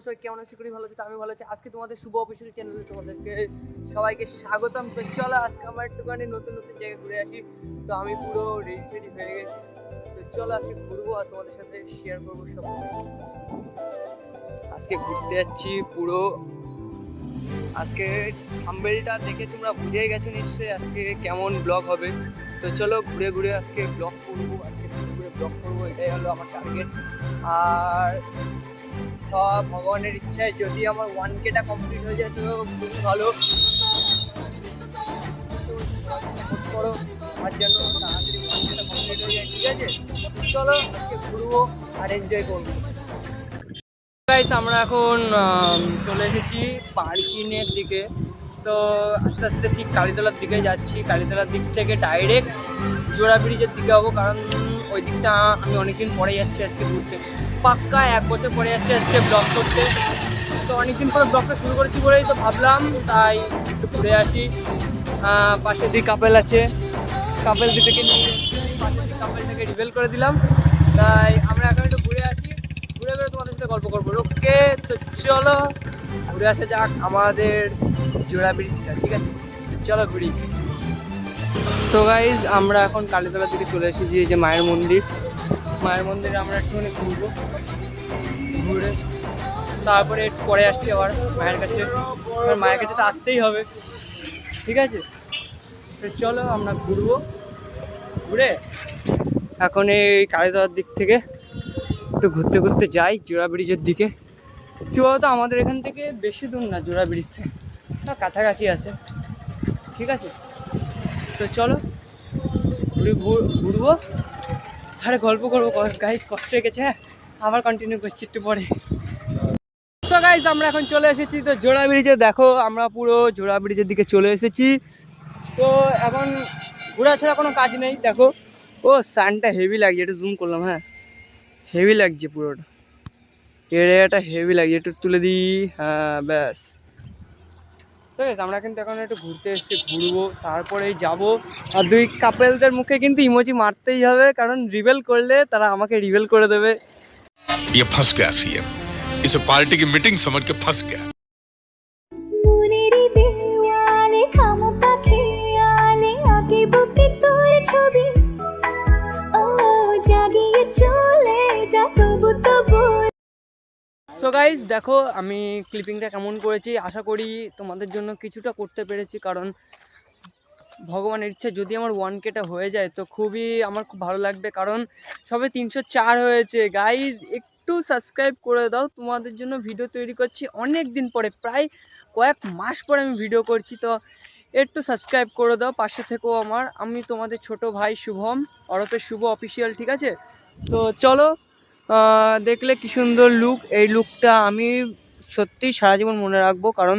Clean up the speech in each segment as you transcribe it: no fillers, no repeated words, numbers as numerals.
তোমরা সবাই কেমন আছো? করি ভালো আছো? আমি ভালো আছি। আজকে তোমাদের শুভ অফিসিয়াল চ্যানেলে তোমাদেরকে সবাইকে স্বাগতম। তো চলো আজকে আমরা একটুখানি নতুন নতুন জায়গায় ঘুরে আসি। তো আমি পুরো রেডি হয়ে গেছি। তো চলো আজকে ঘুরবো আর তোমাদের সাথে শেয়ার করবো সব। আজকে ঘুরতে যাচ্ছি পুরো। আজকে থাম্বনেলটা দেখে তোমরা বুঝেই গেছো নিশ্চয়ই আজকে কেমন ব্লগ হবে। তো চলো ঘুরে ঘুরে আজকে ব্লগ করবো, আজকে ঘুরে ঘুরে ব্লগ করবো, এটাই হলো আমার টার্গেট। আর সব ভগবানের ইচ্ছায় যদি আমার 1Kটা কমপ্লিট হয়ে যায় তো খুবই ভালো। করো আমার জন্য তাড়াতাড়ি 1Kটা কমপ্লিট হয়ে যায়, ঠিক আছে? চলো আজকে ঘুরবো আর এনজয় করবো। গাইস আমরা এখন চলে এসেছি পার্কিংয়ের দিকে। তো আস্তে আস্তে ঠিক কালীতলার দিকে যাচ্ছি। কালীতলার দিক থেকে ডাইরেক্ট জোড়া ব্রিজের দিকে যাবো, কারণ ওই দিকটা আমি অনেকদিন পরে যাচ্ছি আজকে ঘুরতে। পাক্কা 1 বছর পরে যাচ্ছি আজকে ব্লগ করতে। তো অনেকদিন পরে ব্লগটা শুরু করেছি বলেই তো ভাবলাম তাই একটু ঘুরে আসি। পাশে দিক কাপেল আছে, কাপেল দিকে নিয়ে পাশে দিক কাপেলটাকে রিভেল করে দিলাম। তাই আমরা এখন একটু ঘুরে আসি, ঘুরে ঘুরে তোমাদের সাথে গল্প করবো। ওকে তো চলো ঘুরে আসা যাক আমাদের জোড়া ব্রিজটা, ঠিক আছে? চলো ঘুরি। তো গাইজ আমরা এখন কালীতলার দিকে চলে এসেছি, যে মায়ের মন্দির। মায়ের মন্দিরে আমরা একটুখানি ঘুরবো, ঘুরে তারপরে একটু পরে আসছি আবার মায়ের কাছে। মায়ের কাছে তো আসতেই হবে, ঠিক আছে? তো চলো আমরা ঘুরবো, ঘুরে এখন এই কালীতলার দিক থেকে একটু ঘুরতে ঘুরতে যাই জোড়া ব্রিজের দিকে। কী বলতো, আমাদের এখান থেকে বেশি দূর না জোড়া ব্রিজ থেকে, কাছাকাছি আছে, ঠিক আছে? তো চলো ঘুরবো আরে গল্প করবো। গাইজ কষ্ট হয়ে গেছে, হ্যাঁ আবার কন্টিনিউ করছি একটু পরে। তো গাইজ আমরা এখন চলে এসেছি তো জোড়া ব্রিজে। দেখো আমরা পুরো জোড়া ব্রিজের দিকে চলে এসেছি। তো এখন ঘোরা ছাড়া কোনো কাজ নেই। দেখো ও সানটা হেভি লাগছে, একটু জুম করলাম, হ্যাঁ হেভি লাগছে পুরোটা, এরিয়াটা হেভি লাগছে। একটু তুলে দিই, হ্যাঁ ব্যাস। ঠিক আছে, আমরা কিন্তু এখন একটু ঘুরতে এসেছি, ঘুরবো তারপরেই যাবো। আর দুই কাপেলদের মুখে কিন্তু ইমোজি মারতেই হবে, কারণ রিভেল করলে তারা আমাকে রিভেল করে দেবে। ये फंस गया सीएम, इसे पार्टी की मीटिंग समझ के फंस गया। সো গাইজ দেখো আমি ক্লিপিংটা কেমন করেছি, আশা করি তোমাদের জন্য কিছুটা করতে পেরেছি। কারণ ভগবানের ইচ্ছা যদি আমার 1Kটা হয়ে যায় তো আমার খুব ভালো লাগবে। কারণ সবে 304 হয়েছে। গাইজ একটু সাবস্ক্রাইব করে দাও, তোমাদের জন্য ভিডিও তৈরি করছি অনেক দিন পরে, প্রায় কয়েক মাস পরে আমি ভিডিও করছি। তো একটু সাবস্ক্রাইব করে দাও, পাশে থেকেও আমি তোমাদের ছোট ভাই শুভম, ওরফে শুভ অফিসিয়াল, ঠিক আছে? তো চলো দেখলে কি সুন্দর লুক। এই লুকটা আমি সত্যিই সারা জীবন মনে রাখবো, কারণ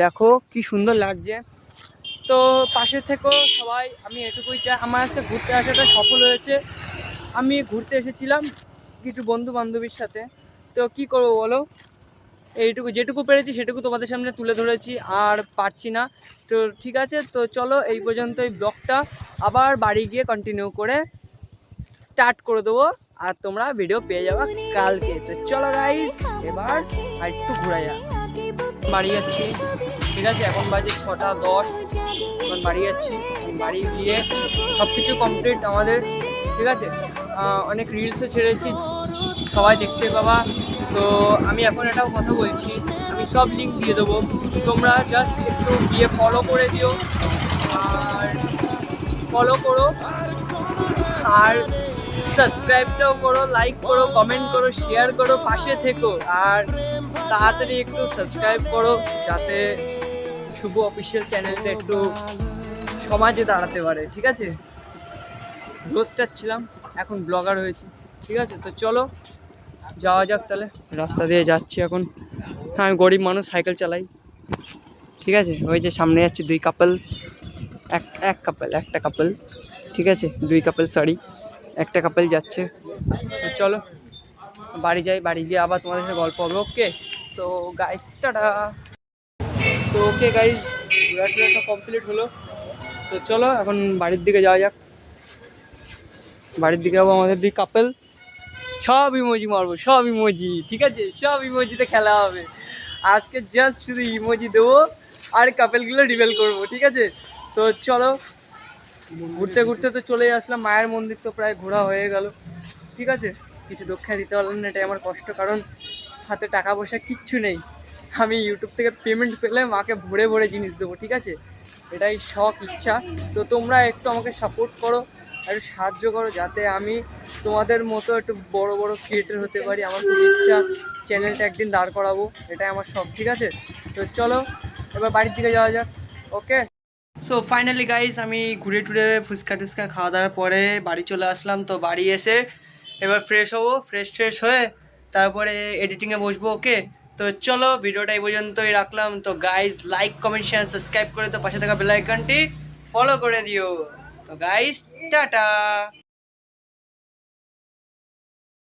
দেখো কি সুন্দর লাগছে। তো পাশে থেকেও সবাই, আমি এটুকুই চাই। আমার আজকে ঘুরতে আসাটা সফল হয়েছে। আমি ঘুরতে এসেছিলাম কিছু বন্ধু বান্ধবীর সাথে। তো কি করবো বলো, এইটুকু যেটুকু পেরেছি সেটুকু তোমাদের সামনে তুলে ধরেছি, আর পারছি না। তো ঠিক আছে, তো চলো এই পর্যন্তই ব্লগটা, আবার বাড়ি গিয়ে কন্টিনিউ করে স্টার্ট করে দেবো, আর তোমরা ভিডিও পেয়ে যাবে কালকে। তো চলো গাইস এবার আর একটু ঘোরা যাক। বাড়ি যাচ্ছি, ঠিক আছে? এখন বাজে 6টা 10, এখন বাড়ি যাচ্ছি। বাড়ি গিয়ে সব কিছু কমপ্লিট আমাদের, ঠিক আছে? অনেক রিলসও ছেড়েছি, সবাই দেখতে পাবা। তো আমি এখন এটাও কথা বলছি, আমি সব লিঙ্ক দিয়ে দেবো, তোমরা জাস্ট একটু গিয়ে ফলো করে দিও, আর ফলো করো, আর সাবস্ক্রাইবটাও করো, লাইক করো, কমেন্ট করো, শেয়ার করো, পাশে থেকো। আর তাড়াতাড়ি একটু সাবস্ক্রাইব করো, যাতে শুভ অফিসিয়াল চ্যানেলটা একটু সমাজে দাঁড়াতে পারে, ঠিক আছে? রোস্টার ছিলাম, এখন ব্লগার হয়েছি, ঠিক আছে? তো চলো যাওয়া যাক তাহলে। রাস্তা দিয়ে যাচ্ছি এখন, আমি গরিব মানুষ, সাইকেল চালাই, ঠিক আছে? ওই যে সামনে যাচ্ছে দুই কাপল, একটা কাপল, ঠিক আছে? দুই কাপল, সরি একটা কাপল যাচ্ছে। তো চলো বাড়ি যাই, বাড়ি গিয়ে আবার তোমাদের সাথে গল্প হবে। ওকে তো গাইস টাটা। তো ওকে গাইস ঘোরাটা কমপ্লিট হলো। তো চলো এখন বাড়ির দিকে যাওয়া যাক। বাড়ির দিকে যাবো আমাদের দুই কাপল, সব ইমোজি মারবো, সব ইমোজি, ঠিক আছে, সব ইমোজিতে খেলা হবে। আজকে জাস্ট শুধু ইমোজি দেবো আর কাপেলগুলো রিভেল করবো, ঠিক আছে। তো চলো, ঘুরতে ঘুরতে তো চলে আসলাম, মায়ের মন্দির তো প্রায় ঘোরা হয়ে গেল, ঠিক আছে। কিছু দক্ষিণা দিতে পারলাম না, এটাই আমার কষ্ট, কারণ হাতে টাকা পয়সা কিচ্ছু নেই। আমি ইউটিউব থেকে পেমেন্ট পেলে মাকে ভরে ভরে জিনিস দেবো, ঠিক আছে, এটাই শখ, ইচ্ছা। তো তোমরা একটু আমাকে সাপোর্ট করো, একটু সাহায্য করো, যাতে আমি তোমাদের মতো একটু বড় বড় ক্রিয়েটর হতে পারি। আমার খুব ইচ্ছা চ্যানেলটা একদিন দাঁড় করাবো, এটাই আমার শখ, ঠিক আছে। তো চলো এবার বাড়ির দিকে যাওয়া যাক, ওকে। সো ফাইনালি গাইস, আমি ঘুরে টুরে ফুচকা টুচকা খাওয়া দাওয়ার পরে বাড়ি চলে আসলাম। তো বাড়ি এসে এবার ফ্রেশ হবো, ফ্রেশ হয়ে তারপরে এডিটিংয়ে বসবো, ওকে। তো চলো, ভিডিওটা এই পর্যন্তই রাখলাম। তো guys, like comment share subscribe করে তো পাশে থাকা বেল আইকনটি ফলো করে দিও। তো গাইস, টাটা।